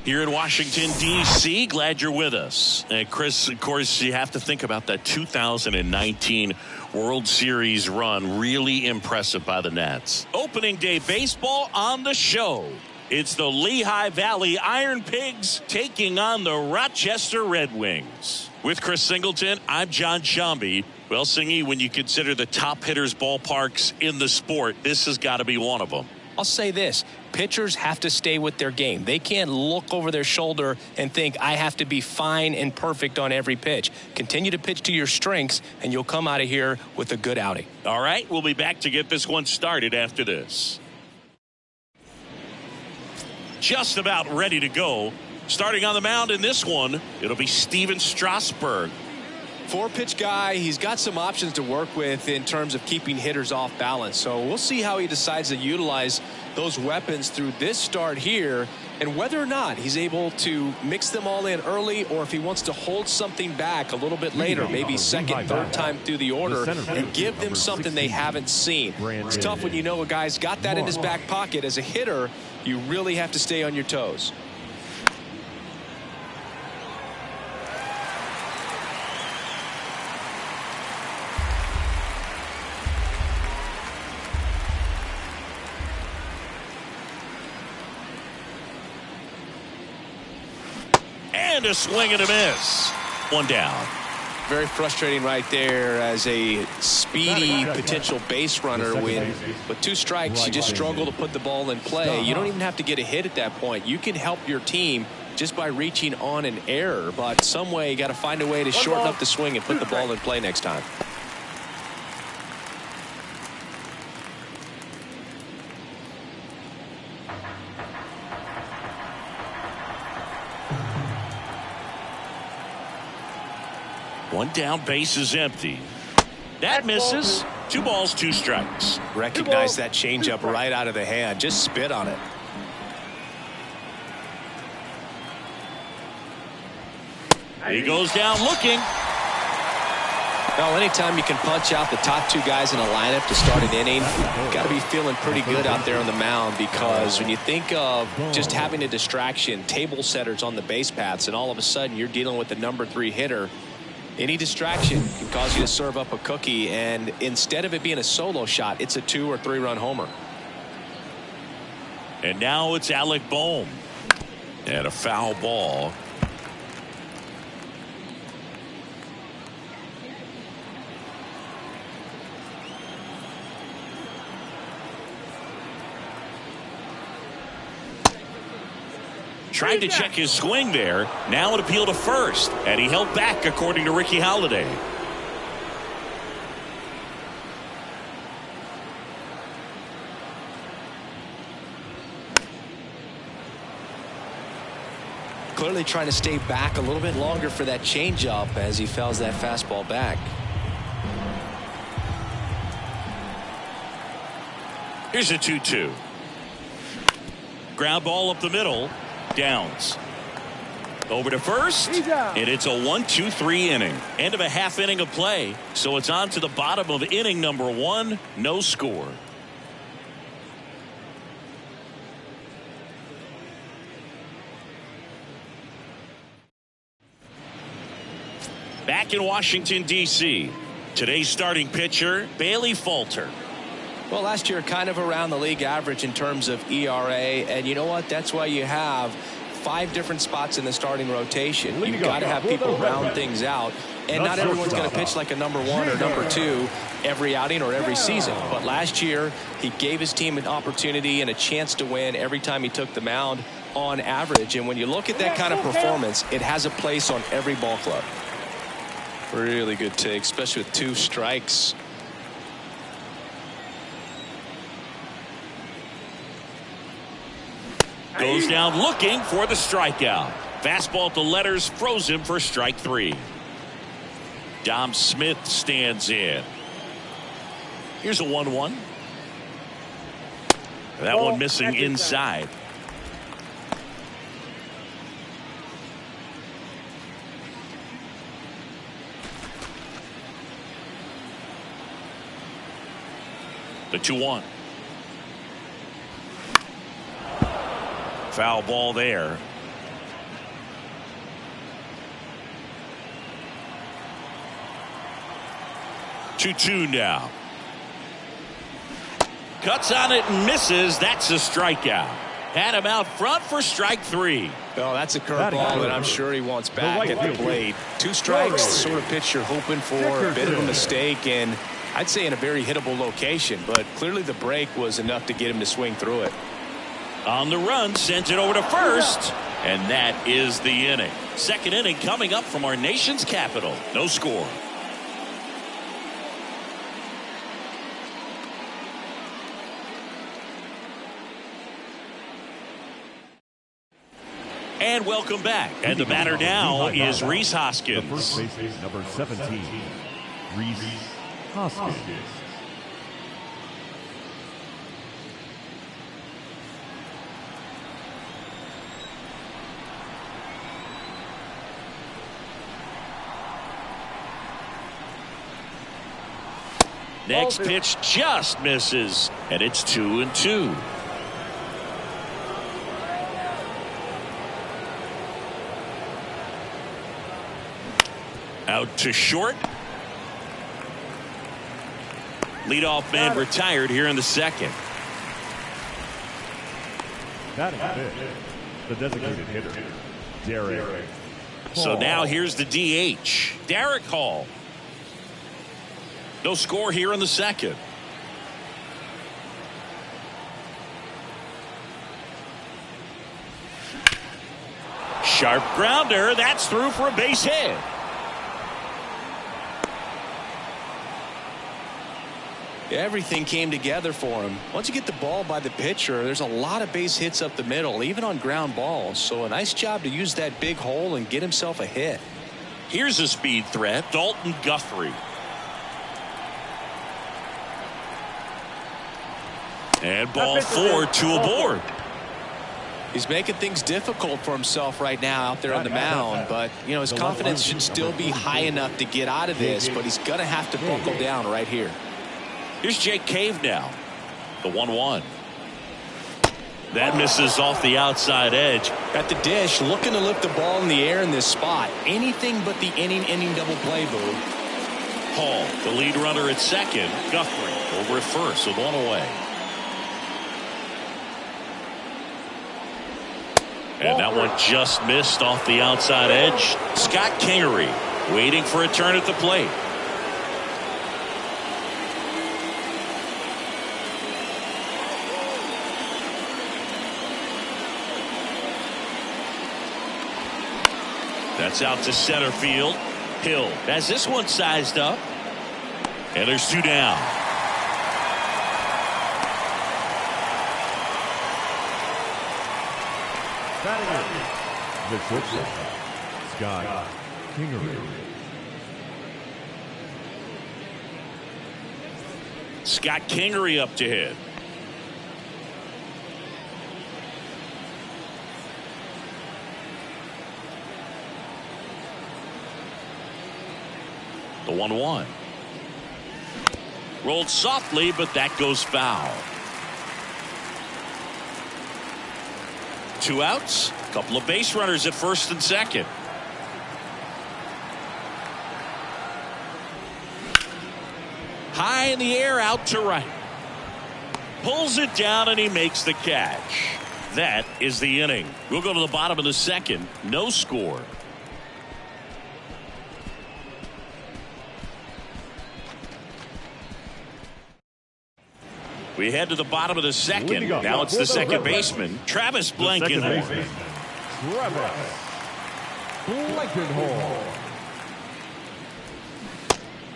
Here in Washington, D.C., glad you're with us. And Chris, of course, you have to think about that 2019 World Series run. Really impressive by the Nats. Opening day baseball on the show. It's the Lehigh Valley Ironpigs taking on the Rochester Red Wings. With Chris Singleton, I'm John Shambi. Well, Singy, when you consider the top hitters ballparks in the sport, this has got to be one of them. I'll say this. Pitchers have to stay with their game. They can't look over their shoulder and think, I have to be fine and perfect on every pitch. Continue to pitch to your strengths, and you'll come out of here with a good outing. All right, we'll be back to get this one started after this. Just about ready to go. Starting on the mound in this one, it'll be Steven Strasburg. 4-pitch guy. He's got some options to work with in terms of keeping hitters off balance. So we'll see how he decides to utilize those weapons through this start here, and whether or not he's able to mix them all in early, or if he wants to hold something back a little bit later, maybe second, third time through the order, and give them something they haven't seen. It's tough when you know a guy's got that in his back pocket. As a hitter, you really have to stay on your toes. And a swing and a miss. One down. Very frustrating right there as a speedy potential base runner. When with 2 strikes, you just struggle to put the ball in play. You don't even have to get a hit at that point. You can help your team just by reaching on an error. But some way, you got to find a way to shorten up the swing and put the ball in play next time. One down, base is empty. That misses. 2 balls, 2 strikes. Recognize that changeup right out of the hand. Just spit on it. He goes down looking. Well, anytime you can punch out the top 2 guys in a lineup to start an inning, got to be feeling pretty good out there on the mound, because when you think of just having a distraction, table setters on the base paths, and all of a sudden you're dealing with the number 3 hitter, any distraction can cause you to serve up a cookie, and instead of it being a solo shot, it's a 2 or 3 run homer. And now it's Alec Bohm. And a foul ball. Tried to check his swing there. Now an appeal to first. And he held back, according to Ricky Halladay. Clearly trying to stay back a little bit longer for that changeup as he fouls that fastball back. Here's a 2-2. Ground ball up the middle. Downs. Over to first, and it's a 1-2-3 inning. End of a half inning of play, so it's on to the bottom of inning number 1. No score. Back in Washington, D.C., today's starting pitcher, Bailey Falter. Well, last year kind of around the league average in terms of ERA, and you know what? That's why you have 5 different spots in the starting rotation. You've got to have people round things out, and not everyone's going to pitch like a number 1 or number 2 every outing or every season. But last year, he gave his team an opportunity and a chance to win every time he took the mound on average. And when you look at that kind of performance, it has a place on every ball club. Really good take, especially with 2 strikes. Goes down looking for the strikeout. Fastball to letters froze him for strike 3. Dom Smith stands in. Here's a 1-1. That one missing inside. The 2-1. Foul ball there. 2-2 now. Cuts on it and misses. That's a strikeout. Had him out front for strike 3. Oh, that's a curveball that I'm sure he wants back at the plate. 2 strikes, the sort of pitch you're hoping for. A bit of a mistake, and I'd say in a very hittable location, but clearly the break was enough to get him to swing through it. On the run, sends it over to first, and that is the inning. Second inning coming up from our nation's capital. No score. And welcome back. And the batter now is Rhys Hoskins. The first baseman, number 17, Rhys Hoskins. Next pitch just misses, and it's 2-2. Out to short. Leadoff man retired here in the second. Batting fifth, the designated hitter, Derek Hall. So now here's the DH, Derek Hall. No score here in the second. Sharp grounder. That's through for a base hit. Everything came together for him. Once you get the ball by the pitcher, there's a lot of base hits up the middle, even on ground balls. So a nice job to use that big hole and get himself a hit. Here's a speed threat, Dalton Guthrie. And ball 4, 2 aboard. He's making things difficult for himself right now out there on the mound, but you know his confidence should still be high enough to get out of this, but he's gonna have to buckle down right here. Here's Jake Cave now. The 1-1. That misses off the outside edge. At the dish, looking to lift the ball in the air in this spot. Anything but the inning double play, Boo. Hall, the lead runner at second. Guthrie over at first with one away. And that one just missed off the outside edge. Scott Kingery waiting for a turn at the plate. That's out to center field. Hill has this one sized up. And there's 2 down. Batting in, the shortstop, Scott Kingery. Scott Kingery up to hit. The 1-1. Rolled softly, but that goes foul. 2 outs. Couple of base runners at first and second. High in the air, out to right. Pulls it down and he makes the catch. That is the inning. We'll go to the bottom of the second. No score. We head to the bottom of the second. Now it's the second baseman, Travis Blankenhorn. Travis Blankenhorn.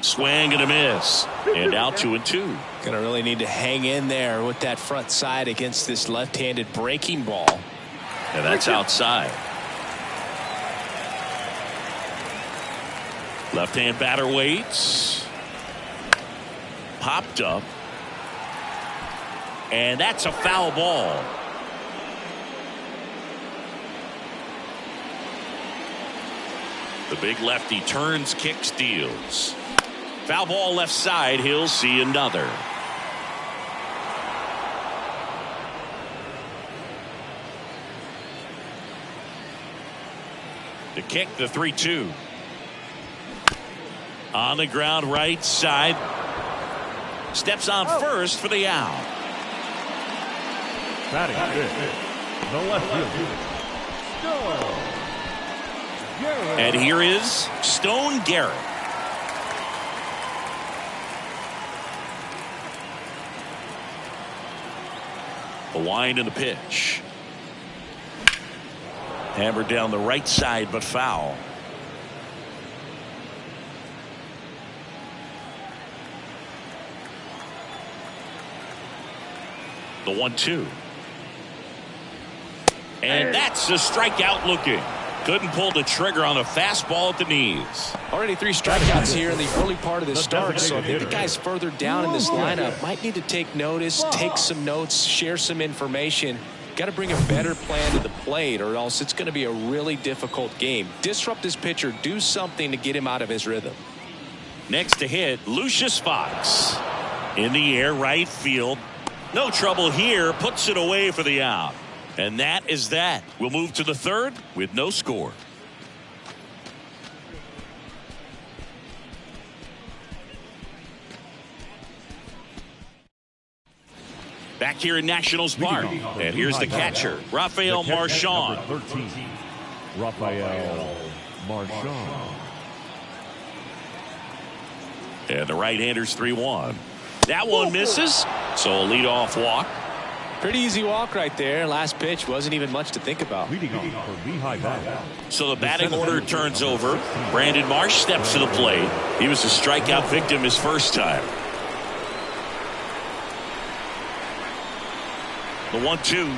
Swing and a miss. And out 2-2. Gonna really need to hang in there with that front side against this left-handed breaking ball. And that's outside. Left-hand batter waits. Popped up. And that's a foul ball. The big lefty turns, kicks, deals. Foul ball left side. He'll see another. The kick, the 3-2. On the ground right side. Steps on first for the out. Batting fifth, the left fielder, Stone Garrett. And here is Stone Garrett. The wind and the pitch. Hammered down the right side, but foul. The 1-2. And that's a strikeout looking. Couldn't pull the trigger on a fastball at the knees. Already 3 strikeouts here in the early part of the start, so I think the guys further down in this lineup might need to take notice, take some notes, share some information. Got to bring a better plan to the plate, or else it's going to be a really difficult game. Disrupt this pitcher, do something to get him out of his rhythm. Next to hit, Lucius Fox. In the air, right field. No trouble here, puts it away for the out. And that is that. We'll move to the third with no score. Back here in Nationals Park. And here's the catcher, Rafael Marchand. 13, Rafael Marchand. And the right-hander's 3-1. That one misses, so a leadoff walk. Pretty easy walk right there. Last pitch wasn't even much to think about. So the batting order turns over. Brandon Marsh steps to the plate. He was a strikeout victim his first time. The 1-2.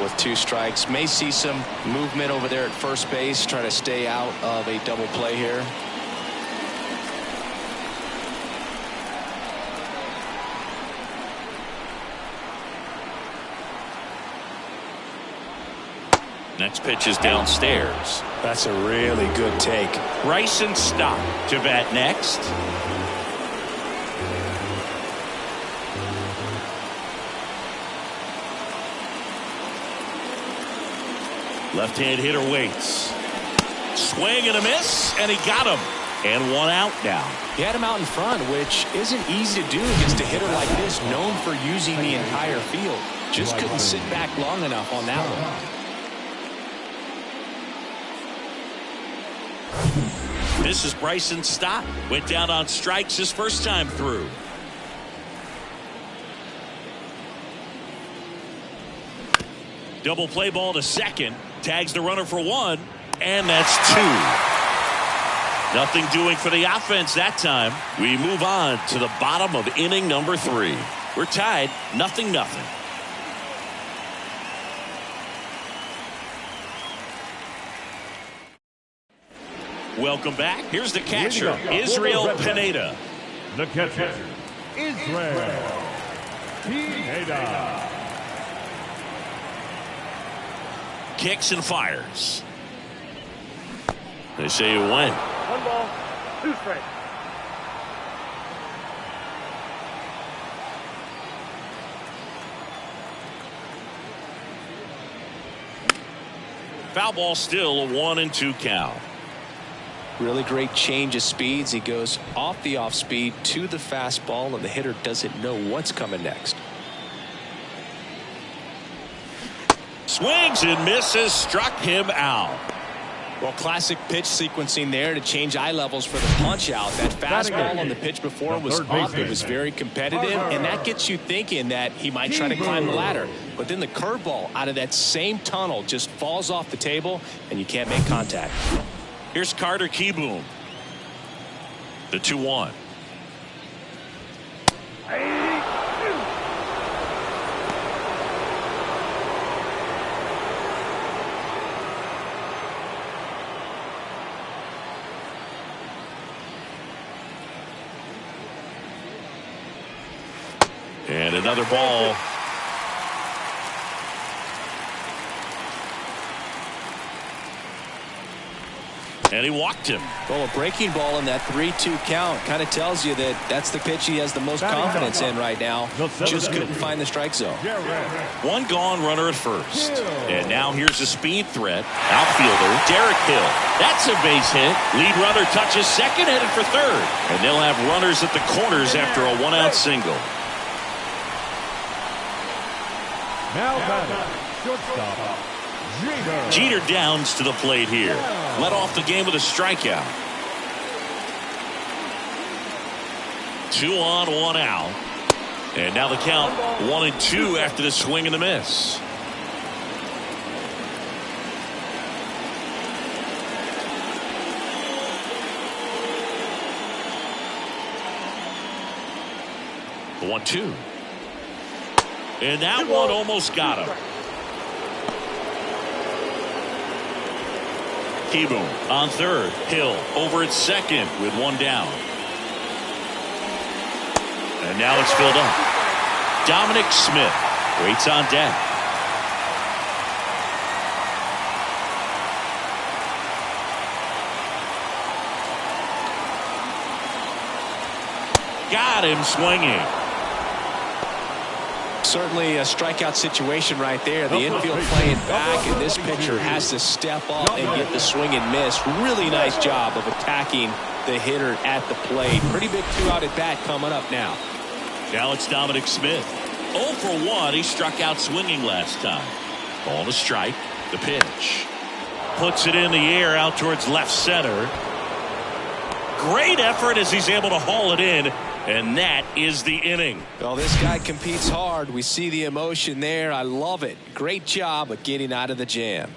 With 2 strikes, may see some movement over there at first base. Try to stay out of a double play here. Next pitch is downstairs. That's a really good take. Bryson Stott to bat next. Left-hand hitter waits. Swing and a miss, and he got him. And 1 out now. He had him out in front, which isn't easy to do against a hitter like this, known for using the entire field. Just couldn't sit back long enough on that one. This is Bryson Stott. Went down on strikes his first time through. Double play ball to second. Tags the runner for 1. And that's 2. Nothing doing for the offense that time. We move on to the bottom of inning number 3. We're tied 0-0. Welcome back. Here's the catcher, Israel Pineda. The catcher, Israel Pineda. Kicks and fires. They say it went. 1 ball, 2 strikes. Foul ball, still a 1-2 count. Really great change of speeds. He goes off the off speed to the fastball, and the hitter doesn't know what's coming next. Swings and misses, struck him out. Well, classic pitch sequencing there to change eye levels for the punch out. That fastball on the pitch before was up. It was very competitive, and that gets you thinking that he might try to climb the ladder. But then the curveball out of that same tunnel just falls off the table, and you can't make contact. Here's Carter Kieboom. The 2-1. And another ball. And he walked him. Well, a breaking ball in that 3-2 count kind of tells you that that's the pitch he has the most confidence in right now. Just couldn't find the strike zone. One gone, runner at first. And now here's a speed threat. Outfielder Derek Hill. That's a base hit. Lead runner touches second, headed for third. And they'll have runners at the corners after a one-out single. Now batting, shortstop, Jeter downs to the plate here. Led off the game with a strikeout. 2 on, 1 out. And now the count 1-2 after the swing and the miss. The 1-2. And that one almost got him. Kieboom on third. Hill over at second with one down. And now it's filled up. Dominic Smith waits on deck. Got him swinging. Certainly a strikeout situation right there. The infield playing back, and this pitcher has to step up and get the swing and miss. Really nice job of attacking the hitter at the plate. Pretty big 2-out at bat coming up now. Now it's Dominic Smith. 0 for 1. He struck out swinging last time. Ball to strike. The pitch. Puts it in the air out towards left center. Great effort as he's able to haul it in. And that is the inning. Well, this guy competes hard. We see the emotion there. I love it. Great job of getting out of the jam.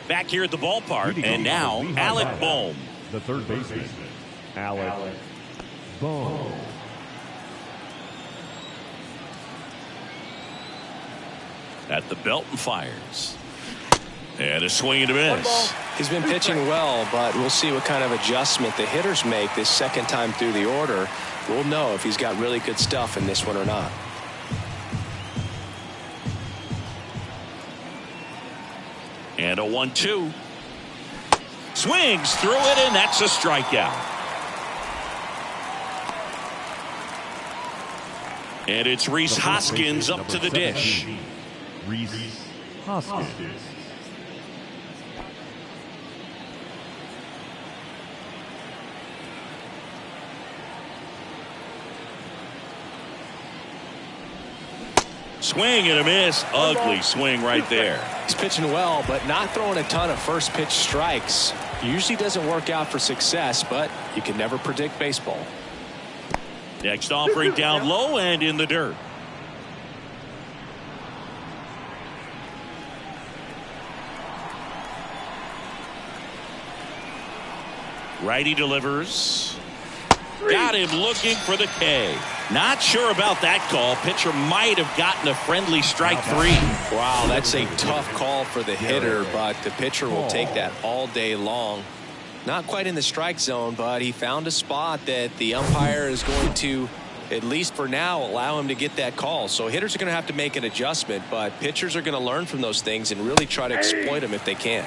Back here at the ballpark. And now Alec Bohm. the third baseman, Alec Bohm. At the belt and fires. And a swing and a miss. He's been pitching well, but we'll see what kind of adjustment the hitters make this second time through the order. We'll know if he's got really good stuff in this one or not. And a 1-2. Swings through it, and that's a strikeout. And it's Rhys Hoskins up to the dish. Rhys Hoskins. Swing and a miss. Ugly swing right there. He's pitching well, but not throwing a ton of first pitch strikes. Usually doesn't work out for success, but you can never predict baseball. Next offering down low and in the dirt. Righty delivers. Got him looking for the K. Not sure about that call. Pitcher might have gotten a friendly strike three. Wow, that's a tough call for the hitter, but the pitcher will take that all day long. Not quite in the strike zone, but he found a spot that the umpire is going to, at least for now, allow him to get that call. So hitters are going to have to make an adjustment, but pitchers are going to learn from those things and really try to exploit them if they can.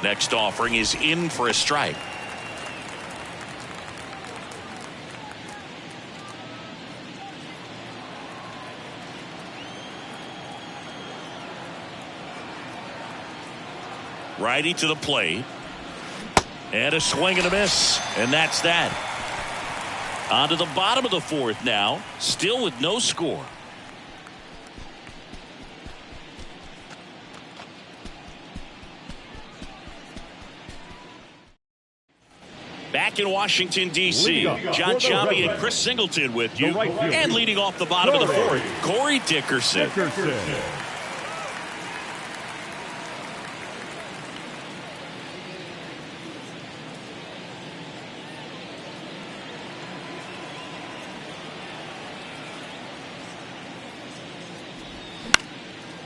Next offering is in for a strike. Righty to the plate. And a swing and a miss. And that's that. On to the bottom of the fourth now. Still with no score. Back in Washington, D.C., John Chambi and Chris Singleton with you. And leading off the bottom of the fourth, Corey Dickerson.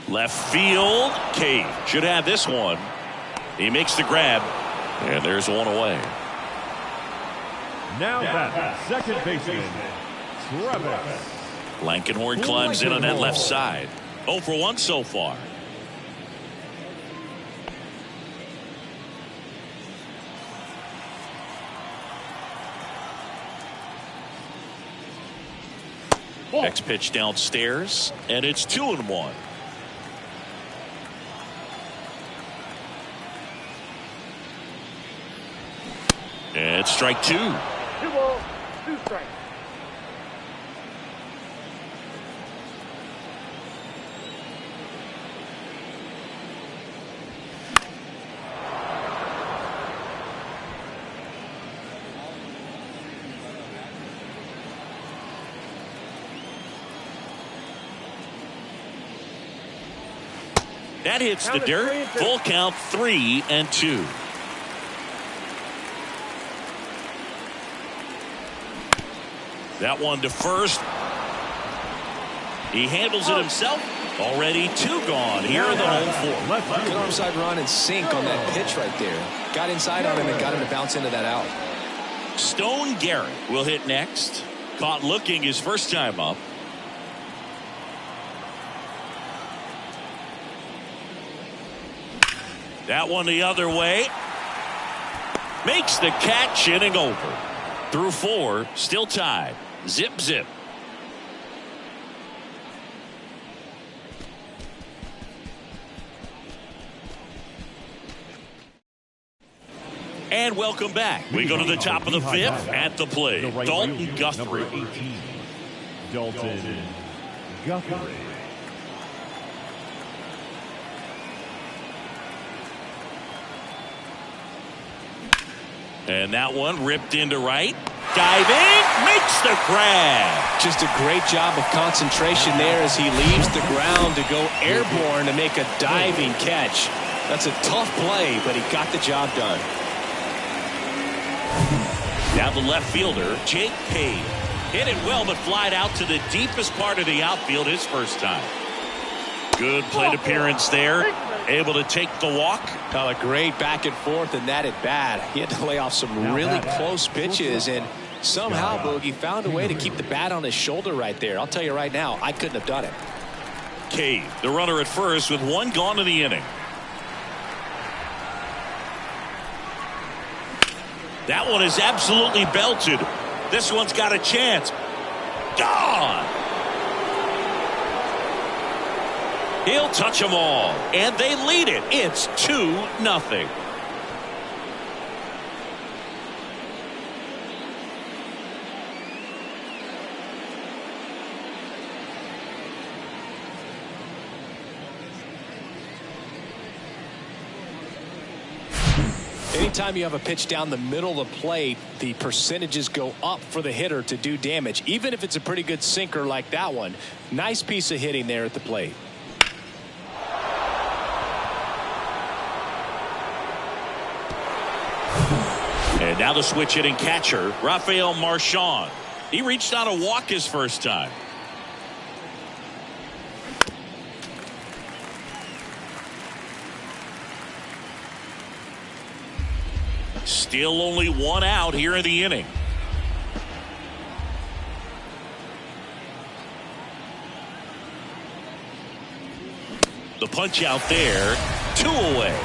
Left field, Cave should have this one. He makes the grab, and there's one away. Now that second baseman, Travis Blankenhorn climbs in on that left side. 0 for 1 so far. Next pitch downstairs, and it's 2-1. And strike 2. 2 balls, 2 strikes. That hits the dirt. Full count, 3-2. That one to first. He handles it himself. Already 2 gone here in the home 4. Good onside run and sink on that pitch right there. Got inside on him and got him to bounce into that out. Stone Garrett will hit next. Caught looking his first time up. That one the other way. Makes the catch, inning over. Through 4, still tied. Zip, zip. And welcome back. We go to the top of the 5th at the plate. Dalton Guthrie. 18, Dalton Guthrie. And that one ripped into right. Diving, makes the grab. Just a great job of concentration there as he leaves the ground to go airborne to make a diving catch. That's a tough play, but he got the job done. Now the left fielder, Jake Cave. Hit it well, but flied out to the deepest part of the outfield his first time. Good plate appearance there. Able to take the walk. A great back and forth, and that at bat. He had to lay off some really close pitches, and somehow Boogie found a way to keep the bat on his shoulder right there. I'll tell you right now, I couldn't have done it. Cave, the runner at first with 1 gone in the inning. That one is absolutely belted. This one's got a chance. Gone. He'll touch them all, and they lead it. It's 2-0. Anytime you have a pitch down the middle of the plate, the percentages go up for the hitter to do damage, even if it's a pretty good sinker like that one. Nice piece of hitting there at the plate. And now the switch hitting catcher, Rafael Marchand. He reached on a walk his first time. Still only 1 out here in the inning. The punch out there, 2 away.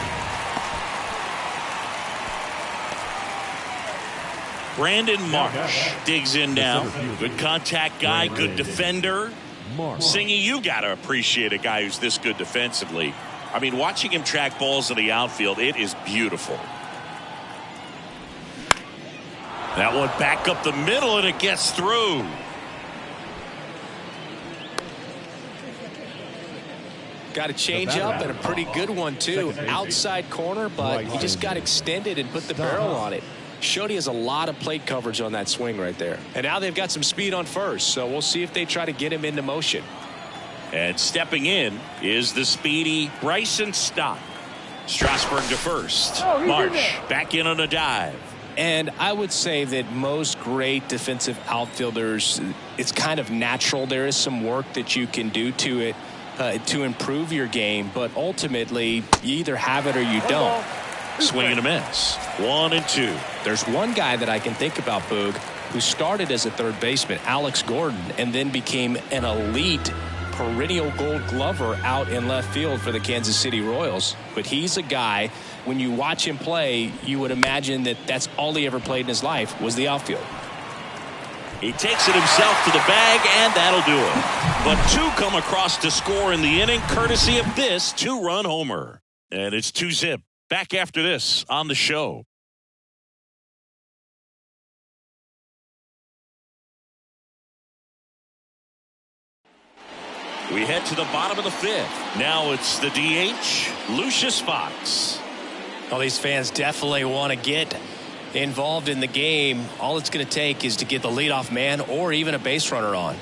Brandon Marsh digs in now. Good contact guy, good defender. Singy, you got to appreciate a guy who's this good defensively. I mean, watching him track balls in the outfield, it is beautiful. That one back up the middle, and it gets through. Got a change up and a pretty good one, too. Outside corner, but he just got extended and put the barrel on it. Showed he has a lot of plate coverage on that swing right there. And now they've got some speed on first, so we'll see if they try to get him into motion. And stepping in is the speedy Bryson Stott. Strasburg to first. Marsh back in on a dive. And I would say that most great defensive outfielders, it's kind of natural. There is some work that you can do to it to improve your game, but ultimately you either have it or you don't. Swing and a miss. 1-2. There's one guy that I can think about, Boog, who started as a third baseman, Alex Gordon, and then became an elite perennial Gold Glover out in left field for the Kansas City Royals. But he's a guy, when you watch him play, you would imagine that that's all he ever played in his life was the outfield. He takes it himself to the bag, and that'll do it. But two come across to score in the inning, courtesy of this two-run homer. And it's 2-zip. Back after this on the show. We head to the bottom of the fifth. Now it's the DH, Lucius Fox. Well, these fans definitely want to get involved in the game. All it's going to take is to get the leadoff man or even a base runner on.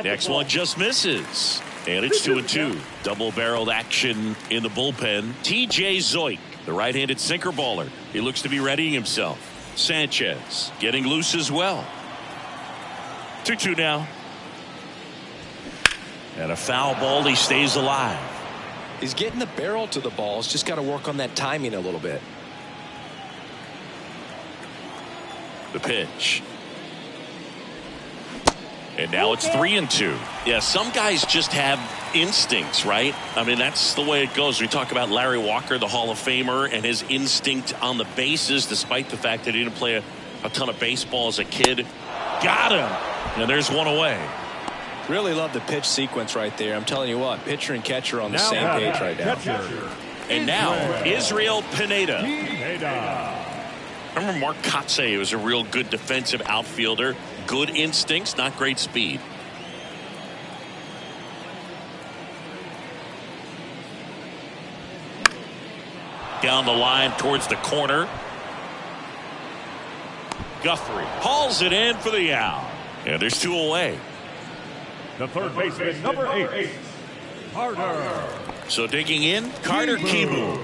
Next one just misses. And it's 2-2. Double-barreled action in the bullpen. TJ Zoik, the right-handed sinker baller. He looks to be readying himself. Sanchez getting loose as well. 2-2 now. And a foul ball. He stays alive. He's getting the barrel to the ball. He's just got to work on that timing a little bit. The pitch. And now it's 3-2. Yeah, some guys just have instincts, right? I mean, that's the way it goes. We talk about Larry Walker, the Hall of Famer, and his instinct on the bases, despite the fact that he didn't play a ton of baseball as a kid. Got him. And there's one away. Really love the pitch sequence right there. I'm telling you what, pitcher and catcher on the same page right now. And now, Israel Pineda. I remember Mark Kotze was a real good defensive outfielder. Good instincts, not great speed. Down the line towards the corner. Guthrie hauls it in for the out. And there's two away. The third baseman, number 8, Carter. So digging in, Carter Kieboom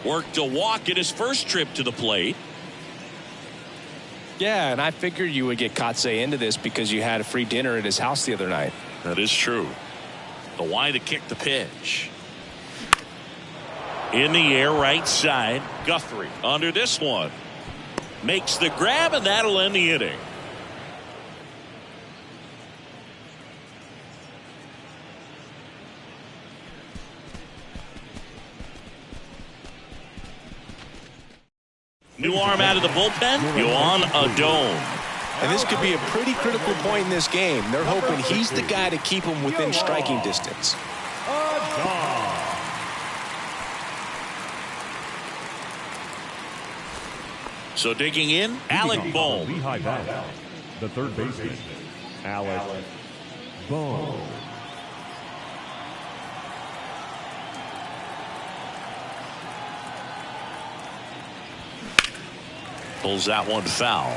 worked a walk in his first trip to the plate. Yeah, and I figured you would get Kotze into this because you had a free dinner at his house the other night. That is true. The why to kick the pitch. In the air, right side. Guthrie under this one. Makes the grab, and that'll end the inning. New arm out of the bullpen, Yohan Adon. And this could be a pretty critical point in this game. They're hoping he's the guy to keep them within striking distance. So digging in, Alec Bohm. The third baseman, Alec Bohm. Pulls that one foul.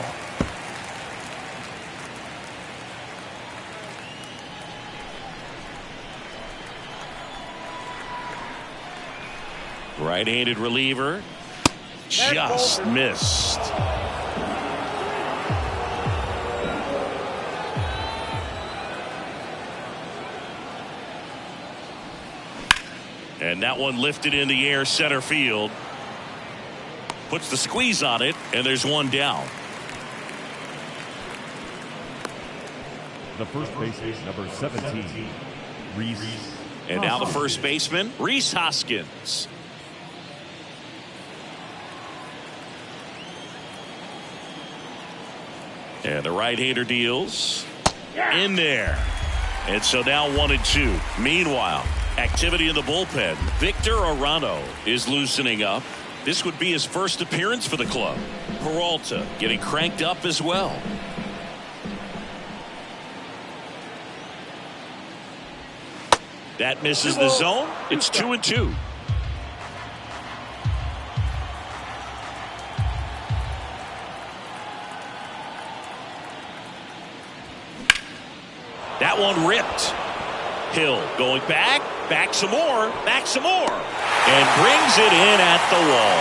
Right-handed reliever. Just missed. And that one lifted in the air, center field. Puts the squeeze on it, and there's one down. The first baseman, number 17, Rhys. And now the first baseman, Rhys Hoskins. And the right-hander deals in there. And so now 1-2. Meanwhile, activity in the bullpen. Victor Arano is loosening up. This would be his first appearance for the club. Peralta getting cranked up as well. That misses the zone. It's 2-2. That one ripped. Hill going back some more, and brings it in at the wall.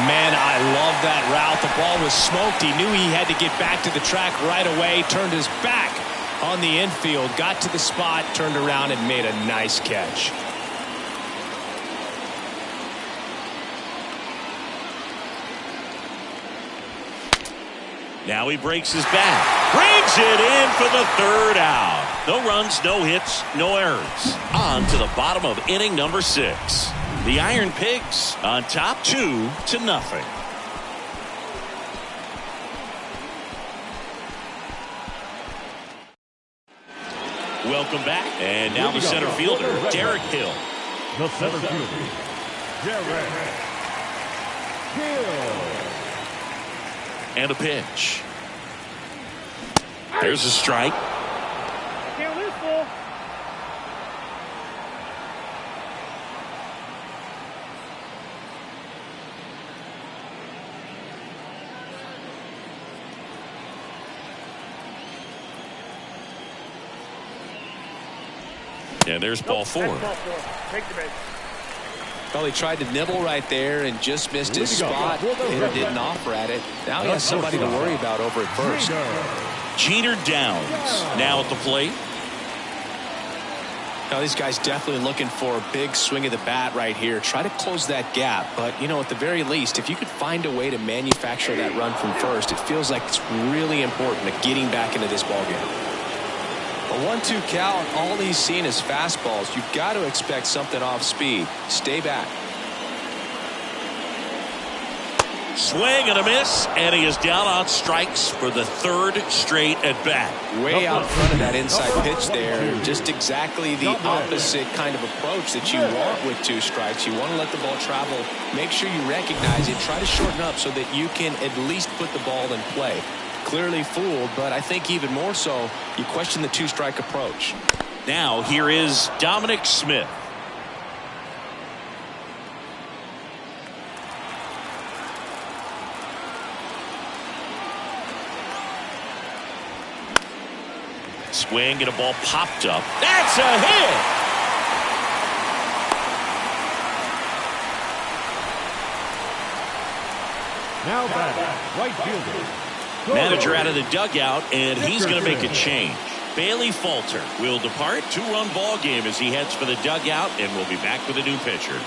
Man, I love that route. The ball was smoked. He knew he had to get back to the track right away. Turned his back on the infield, got to the spot, turned around and made a nice catch. Now he breaks his back. Brings it in for the third out. No runs, no hits, no errors. On to the bottom of inning number 6. The Iron Pigs on top 2-0. Welcome back. And now the center fielder, Derek Hill. The center fielder, Derek Hill. And a pitch. There's a strike. Can't lose, fool. And there's ball 4. That's ball 4. Take the base. Well, he tried to nibble right there and just missed his spot. Hitter didn't offer at it. Now he has somebody to worry about over at first. Jeter Downs now at the plate. Now these guys definitely looking for a big swing of the bat right here. Try to close that gap. But, you know, at the very least, if you could find a way to manufacture that run from first, it feels like it's really important to getting back into this ballgame. A 1-2 count, all he's seen is fastballs. You've got to expect something off speed. Stay back. Swing and a miss, and he is down on strikes for the third straight at bat. Way out front of that inside pitch there. Just exactly the opposite kind of approach that you want with 2 strikes. You want to let the ball travel. Make sure you recognize it. Try to shorten up so that you can at least put the ball in play. Clearly fooled, but I think even more so, you question the 2-strike approach. Now here is Dominic Smith. Swing and a ball popped up. That's a hit! Now batting, right fielder. Manager out of the dugout, and he's going to make a change. Bailey Falter will depart. 2-run ball game as he heads for the dugout, and we'll be back with a new pitcher.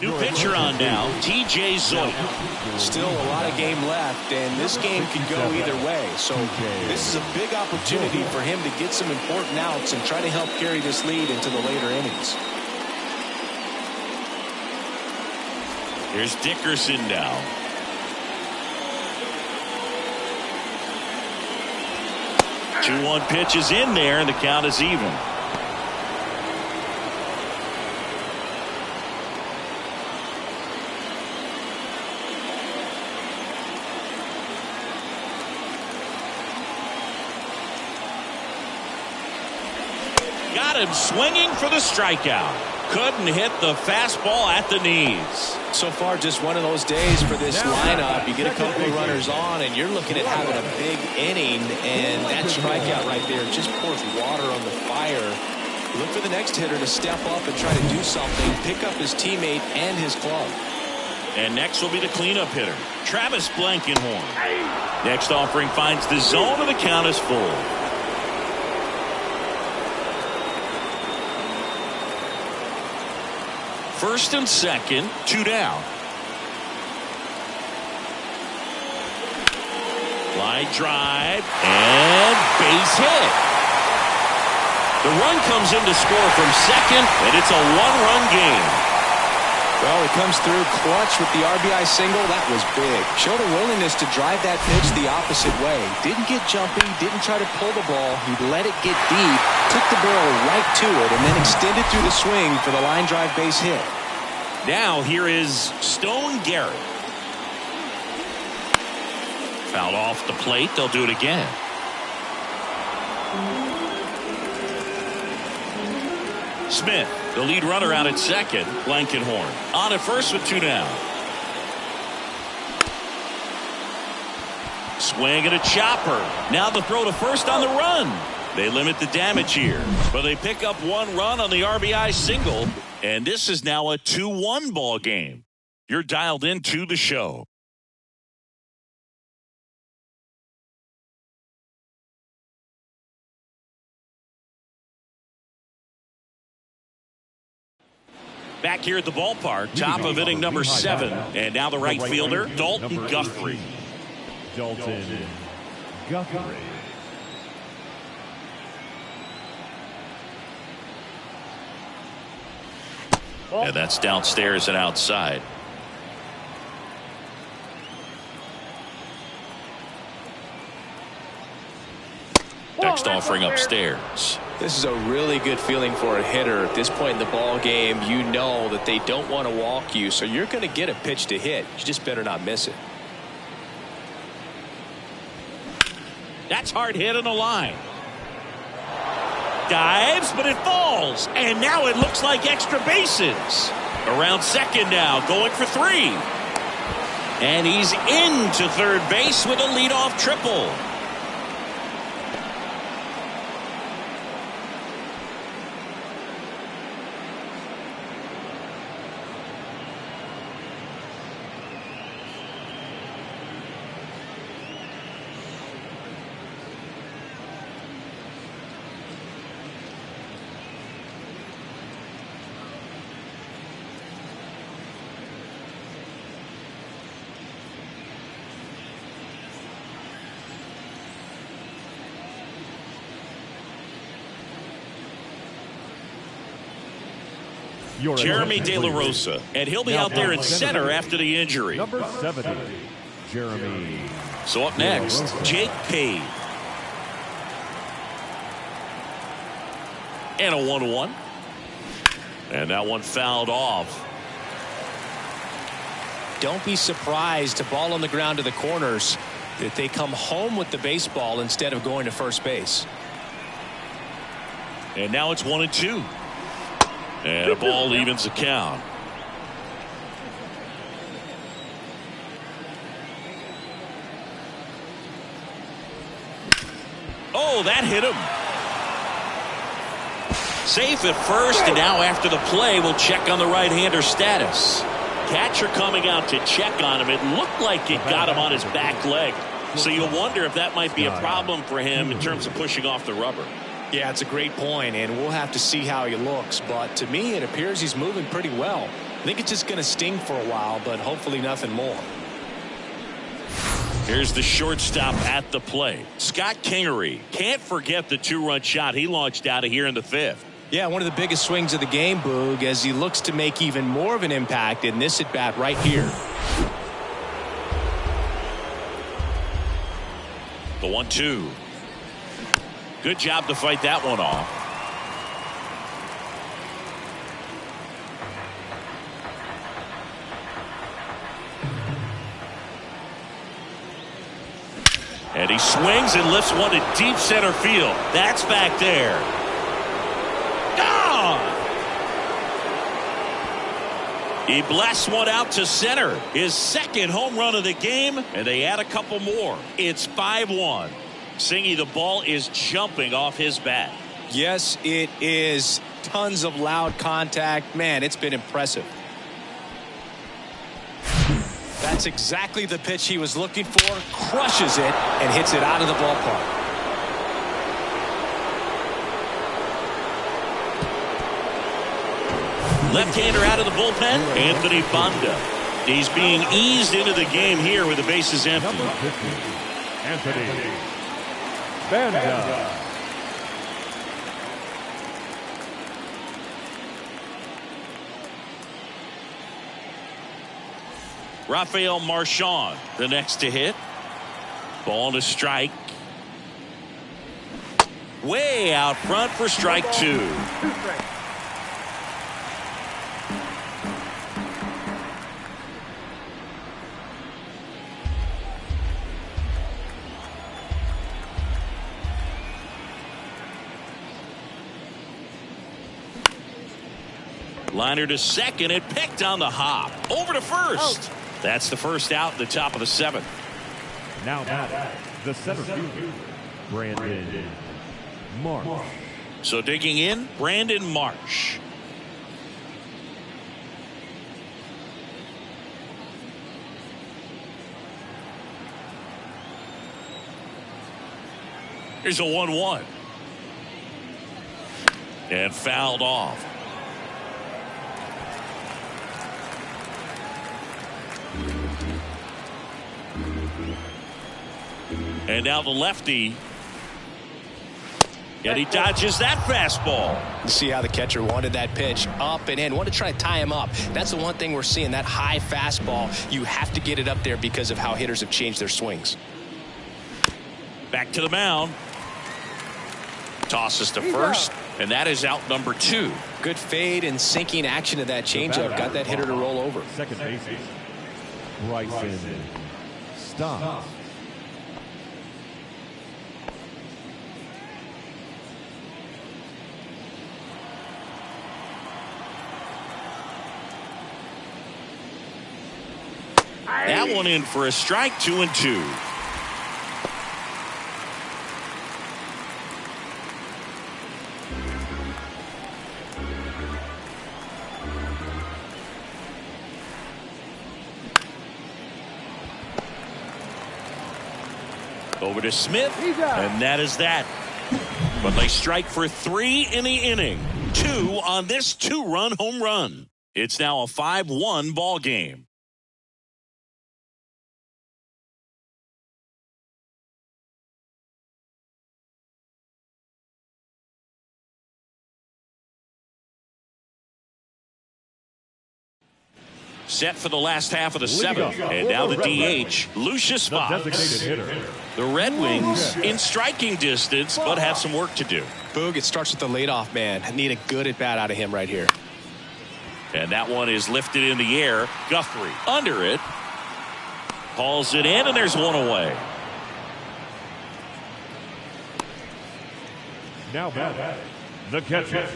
New pitcher on now, T.J. Zola. Still a lot of game left, and this game can go either way. So this is a big opportunity for him to get some important outs and try to help carry this lead into the later innings. Here's Dickerson now. Two 2-1 pitch is in there, and the count is even. Got him swinging for the strikeout. Couldn't hit the fastball at the knees. So far, just one of those days for this lineup. You get a couple of runners on, and you're looking at having a big inning, and that strikeout right there just pours water on the fire. Look for the next hitter to step up and try to do something, pick up his teammate and his glove. And next will be the cleanup hitter, Travis Blankenhorn. Next offering finds the zone, and the count is full. First and second, 2 down. Line drive and base hit. The run comes in to score from second, and it's a one-run game. Well, he comes through clutch with the RBI single. That was big. Showed a willingness to drive that pitch the opposite way. Didn't get jumpy, didn't try to pull the ball. He let it get deep, took the barrel right to it, and then extended through the swing for the line drive base hit. Now here is Stone Garrett. Fouled off the plate. They'll do it again. Smith, the lead runner out at second. Blankenhorn on at first with 2 down. Swing and a chopper. Now the throw to first on the run. They limit the damage here, but they pick up 1 run on the RBI single, and this is now a 2-1 ball game. You're dialed into the show. Back here at the ballpark, top of inning number 7. And now the right fielder, Dalton Guthrie. Dalton Guthrie. And that's downstairs and outside. Next offering upstairs. This is a really good feeling for a hitter at this point in the ball game. You know that they don't want to walk you, so you're going to get a pitch to hit. You just better not miss it. That's hard hit on the line. Dives, but it falls. And now it looks like extra bases. Around second now, going for 3. And he's into third base with a leadoff triple. Jeremy De La Rosa, and he'll be out there in center after the injury. Number 70, Jeremy. So up next, Jake Page. And a 1-1. And that one fouled off. Don't be surprised to ball on the ground to the corners that they come home with the baseball instead of going to first base. And now it's 1-2. And a ball evens the count. Oh, that hit him. Safe at first, and now after the play, we'll check on the right-hander status. Catcher coming out to check on him. It looked like it got him on his back leg. So you'll wonder if that might be a problem for him in terms of pushing off the rubber. Yeah, it's a great point, and we'll have to see how he looks. But to me, it appears he's moving pretty well. I think it's just going to sting for a while, but hopefully nothing more. Here's the shortstop at the plate. Scott Kingery. Can't forget the 2-run shot he launched out of here in the 5th. Yeah, one of the biggest swings of the game, Boog, as he looks to make even more of an impact in this at-bat right here. The 1-2. Good job to fight that one off. And he swings and lifts one to deep center field. That's back there. Gone! He blasts one out to center. His second home run of the game, and they add a couple more. It's 5-1. Singy, the ball is jumping off his bat. Yes, it is. Tons of loud contact. Man, it's been impressive. That's exactly the pitch he was looking for. Crushes it and hits it out of the ballpark. Left-hander out of the bullpen, Anthony Banda. He's being eased into the game here with the bases empty. Number 50, Anthony Banda. Rafael Marchand, the next to hit. Ball to strike. Way out front for strike 2. Liner to second, it picked on the hop. Over to first. That's the first out in the top of the 7th. Now batting, the center fielder, Brandon Marsh. So digging in, Brandon Marsh. Here's a 1-1. And fouled off. And now the lefty. And he dodges that fastball. You see how the catcher wanted that pitch up and in. Wanted to try to tie him up. That's the one thing we're seeing, that high fastball. You have to get it up there because of how hitters have changed their swings. Back to the mound. Tosses to first, and that is out number 2. Good fade and sinking action of that changeup. Got that hitter to roll over. Second baseman, Bryson Stott. That one in for a strike, 2-2. Over to Smith, and that is that. But they strike for 3 in the inning. 2 on this 2-run home run. It's now a 5-1 ball game. Set for the last half of the 7th. And now the DH, Lucius Fox. The Red Wings in striking distance, but have some work to do. Boog, it starts with the leadoff man. Need a good at-bat out of him right here. And that one is lifted in the air. Guthrie under it. Hauls it in, and there's one away. Now batting, the catcher,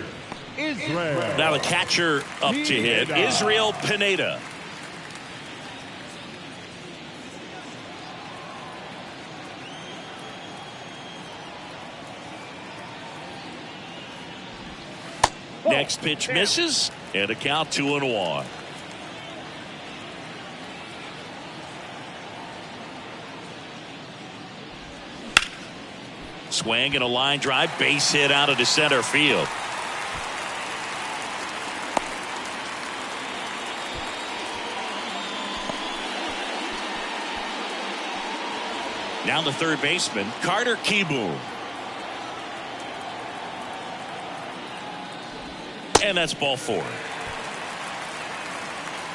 Israel. Now the catcher up to hit, Israel Pineda. Next pitch misses, and a count 2-1. Swing and a line drive, base hit out of the center field. Now the third baseman, Carter Kieboom. And that's ball 4.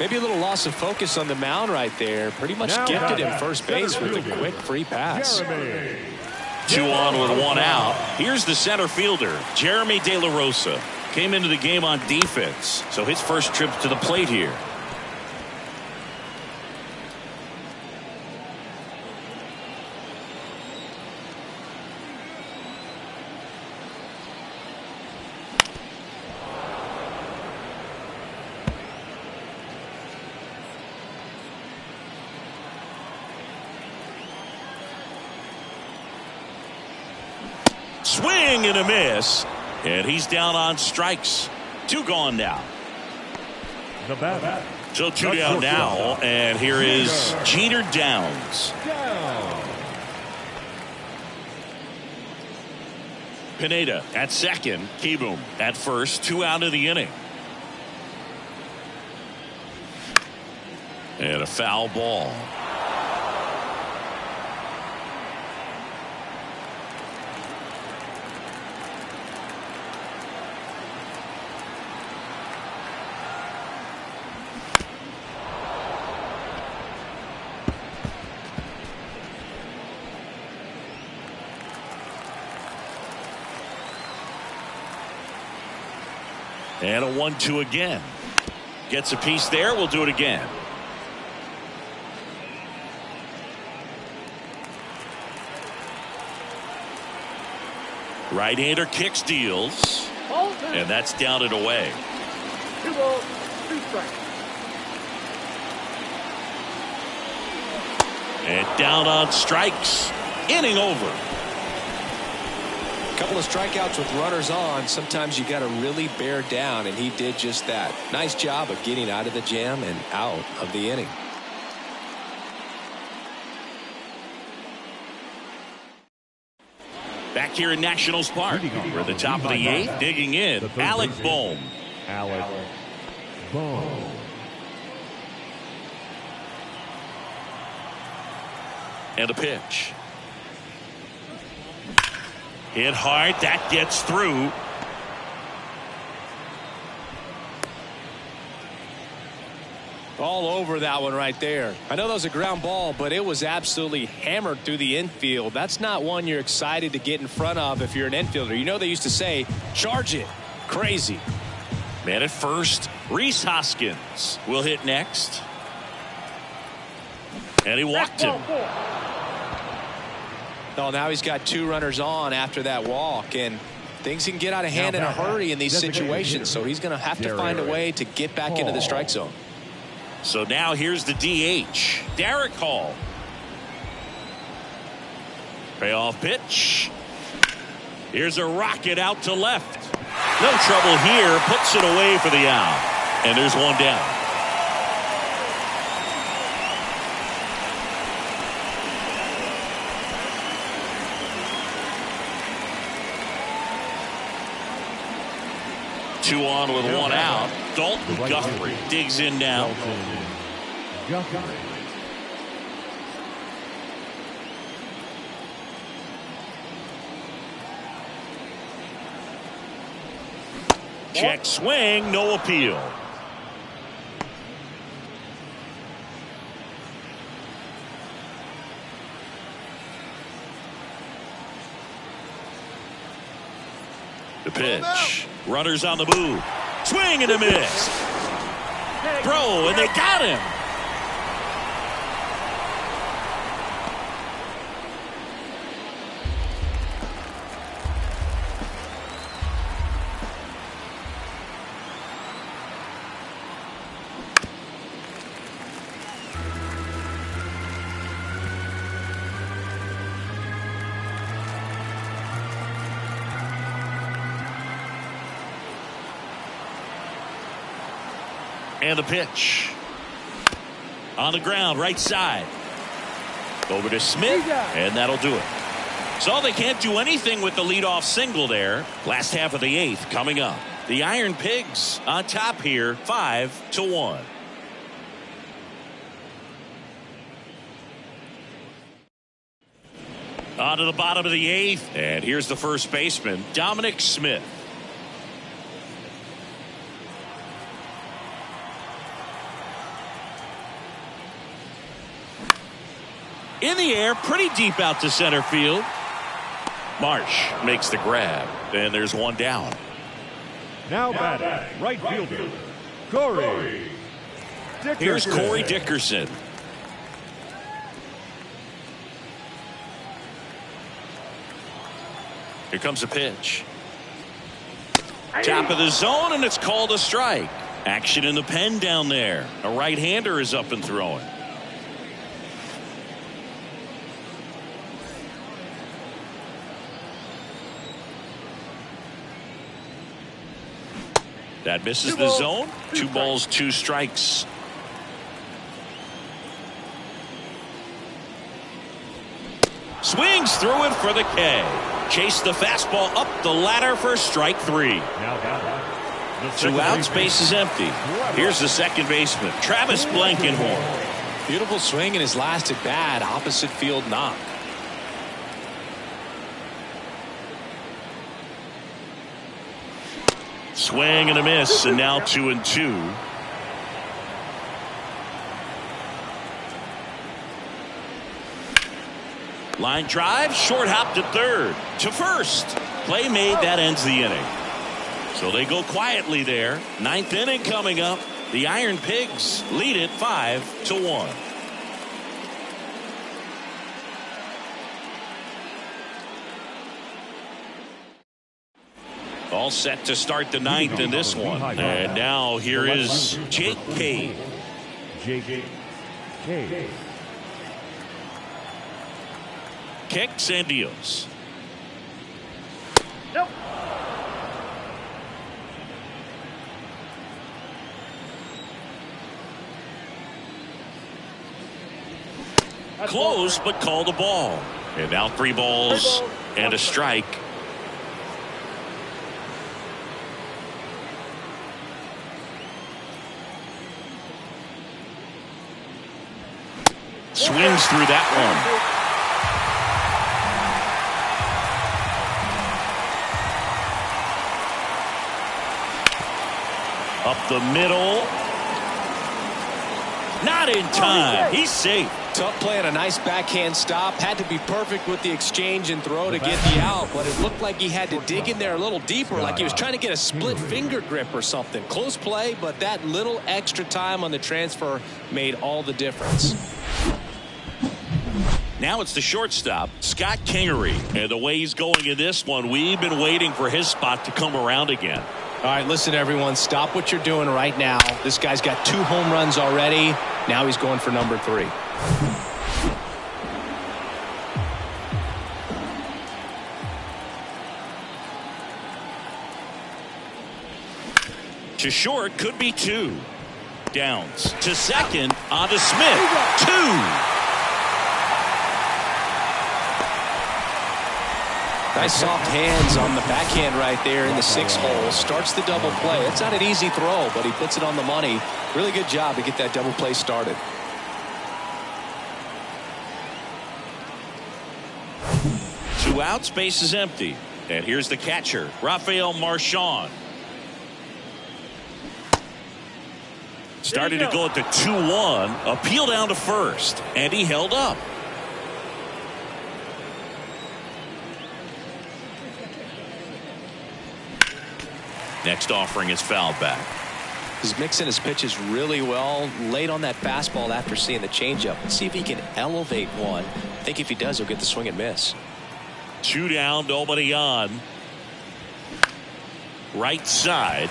Maybe a little loss of focus on the mound right there. Pretty much gifted him first base with a quick free pass. 2 on with 1 out. Here's the center fielder, Jeremy De La Rosa. Came into the game on defense, so his first trip to the plate here. Swing and a miss, and he's down on strikes. 2 gone now. So 2 down now, and here is Jeter Downs. Pineda at second, Kieboom at first. 2 out of the inning. And a foul ball. And a 1-2 again. Gets a piece there. We'll do it again. Right-hander kicks, deals. And that's down and away. 2 balls, 2 strikes. And down on strikes. Inning over. Couple of strikeouts with runners on. Sometimes you got to really bear down, and he did just that. Nice job of getting out of the jam and out of the inning. Back here in Nationals Park, we're at the top of the 8th, digging in, Alec Bohm. And the pitch. Hit hard. That gets through. All over that one right there. I know that was a ground ball, but it was absolutely hammered through the infield. That's not one you're excited to get in front of if you're an infielder. You know they used to say, charge it. Crazy. Man at first. Rhys Hoskins will hit next. And he walked him. Oh, now he's got 2 runners on after that walk, and things can get out of hand in a hurry in these situations, so he's going to have to find a way to get back into the strike zone. So now here's the DH, Derek Hall. Payoff pitch. Here's a rocket out to left. No trouble here. Puts it away for the out. And there's one down. Two on with one out. Dalton Guthrie digs in now. Check swing, no appeal. The pitch. Runners on the move. Swing and a miss. Throw, and they got him. And the pitch. On the ground, right side. Over to Smith, and that'll do it. So they can't do anything with the leadoff single there. Last half of the 8th coming up. The Iron Pigs on top here, 5-1. On to the bottom of the 8th, and here's the first baseman, Dominic Smith. In the air, pretty deep out to center field. Marsh makes the grab, and there's one down. Now batting, right fielder, Corey Dickerson. Here's Corey Dickerson. Here comes a pitch. Top of the zone, and it's called a strike. Action in the pen down there. A right-hander is up and throwing. That misses the zone. 2 balls, 2 strikes. Swings through it for the K. Chase the fastball up the ladder for strike 3. 2 outs, base is empty. Here's the second baseman, Travis Blankenhorn. Beautiful swing in his last at bat, opposite field knock. Swing and a miss, and now 2-2. Line drive, short hop to third, to first. Play made, that ends the inning. So they go quietly there. 9th inning coming up. The Iron Pigs lead it 5-1. All set to start the 9th in this one. And now here is Jake Cave. Jake Cave. Kicks and deals. Nope. Close, but called a ball. And now 3 balls and a strike. Swings through that one. Up the middle. Not in time. He's safe. Tough play and a nice backhand stop. Had to be perfect with the exchange and throw to get the out, but it looked like he had to dig in there a little deeper, like he was trying to get a split finger grip or something. Close play, but that little extra time on the transfer made all the difference. Now it's the shortstop, Scott Kingery. And the way he's going in this one, we've been waiting for his spot to come around again. All right, listen, everyone. Stop what you're doing right now. This guy's got 2 home runs already. Now he's going for number 3. To short, could be 2. Downs to second, on to Smith. 2. Nice soft hands on the backhand right there in the 6th hole. Starts the double play. It's not an easy throw, but he puts it on the money. Really good job to get that double play started. Two outs, base is empty. And here's the catcher, Rafael Marchand. Started to go at the 2-1. Appeal down to first. And he held up. Next offering is fouled back. He's mixing his pitches really well. Late on that fastball after seeing the changeup. Let's see if he can elevate one. I think if he does, he'll get the swing and miss. 2 down, nobody on. Right side.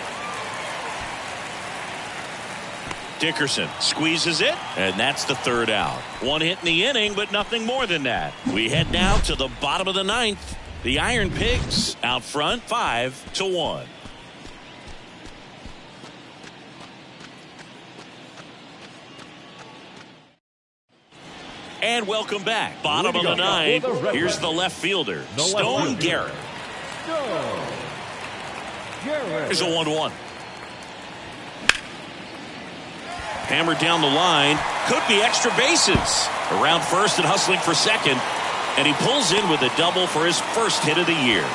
Dickerson squeezes it, and that's the 3rd out. 1 hit in the inning, but nothing more than that. We head now to the bottom of the 9th. The Iron Pigs out front, 5-1. And welcome back. Bottom of the 9th. Here's the left fielder, Stone Garrett. Here's a 1-1. Hammered down the line. Could be extra bases. Around first and hustling for second. And he pulls in with a double for his first hit of the year.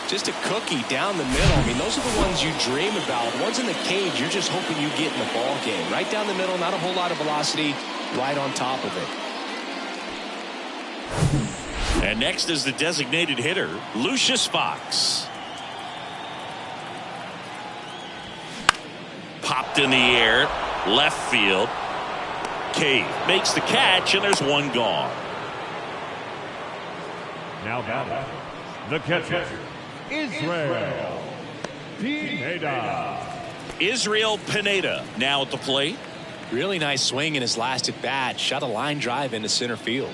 Just a cookie down the middle. I mean, those are the ones you dream about. Ones in the cage, you're just hoping you get in the ball game. Right down the middle, not a whole lot of velocity, right on top of it. And next is the designated hitter, Lucius Fox. Popped in the air, left field. Cave makes the catch, and there's 1 gone. Now batting, the catcher, Israel Pineda. Israel Pineda now at the plate. Really nice swing in his last at bat. Shot a line drive into center field.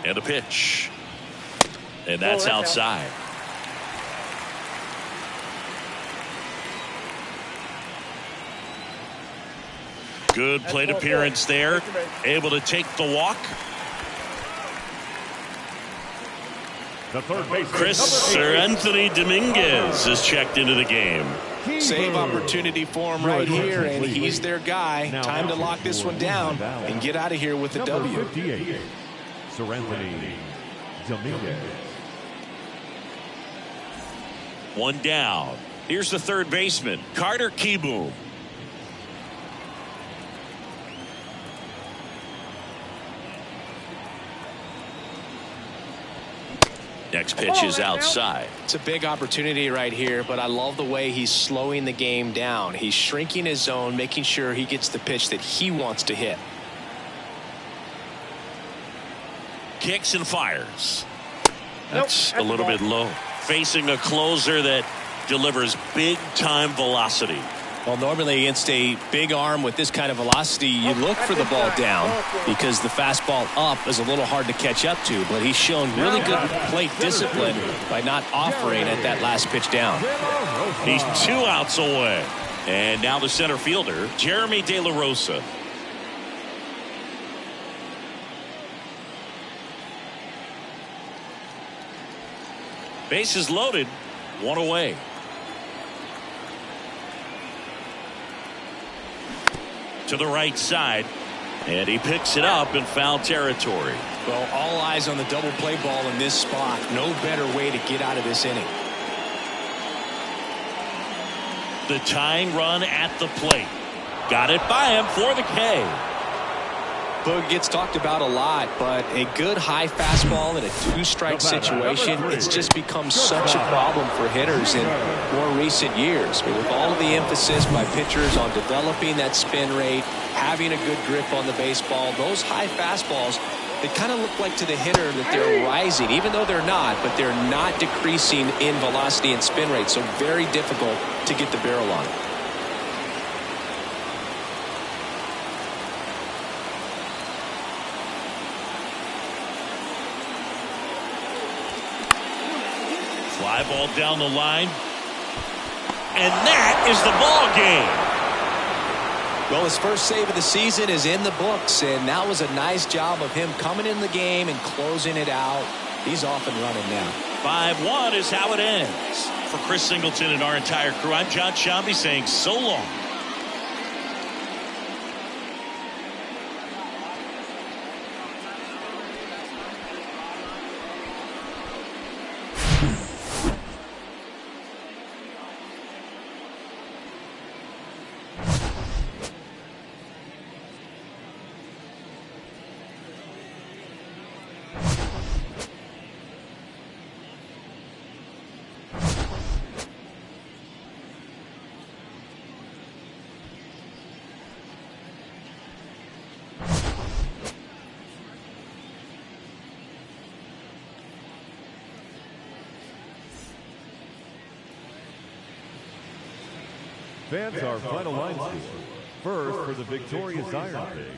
And a pitch. And that's outside. Good plate appearance there. Able to take the walk. The third baseman, Chris Sir Anthony Dominguez is checked into the game. Save opportunity for him right here, and he's their guy. Time to lock this one down and get out of here with the W. 58, Sir Anthony Dominguez. 1 down. Here's the third baseman, Carter Kieboom. Next pitch is outside. It's a big opportunity right here, but I love the way he's slowing the game down. He's shrinking his zone, making sure he gets the pitch that he wants to hit. Kicks and fires. That's a little bit low. Facing a closer that delivers big-time velocity. Well, normally against a big arm with this kind of velocity, you look for the ball down because the fastball up is a little hard to catch up to. But he's shown really good plate discipline by not offering at that last pitch down. He's 2 outs away. And now the center fielder, Jeremy De La Rosa. Bases loaded, 1 away. To the right side. And he picks it up in foul territory. Well, all eyes on the double play ball in this spot. No better way to get out of this inning. The tying run at the plate. Got it by him for the K. Boog gets talked about a lot, but a good high fastball in a two-strike situation, it's just become such a problem for hitters in more recent years. I mean, with all of the emphasis by pitchers on developing that spin rate, having a good grip on the baseball, those high fastballs, they kind of look like to the hitter that they're rising, even though they're not, but they're not decreasing in velocity and spin rate, so very difficult to get the barrel on. Fly ball down the line. And that is the ball game. Well, his first save of the season is in the books, and that was a nice job of him coming in the game and closing it out. He's off and running now. 5-1 is how it ends. For Chris Singleton and our entire crew, I'm John Shambi saying so long. Fans, our final line score. First, for the victorious Ironpigs,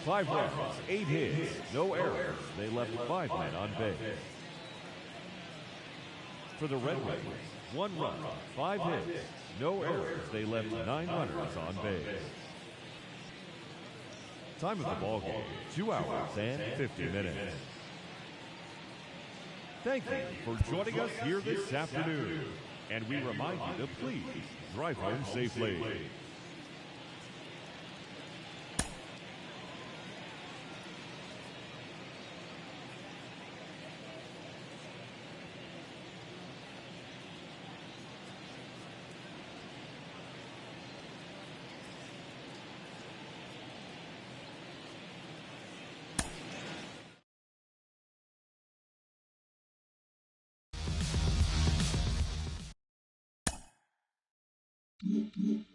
5 runs, 8 hits, no errors. They left 5 men on base. For the Red Wings, 1 run, 5 hits, no errors. They left 9 runners on base. Time of the ball game, 2 hours and 50 minutes. Thank you for joining us here this afternoon. And we remind you to please drive home safely. Mm-hmm.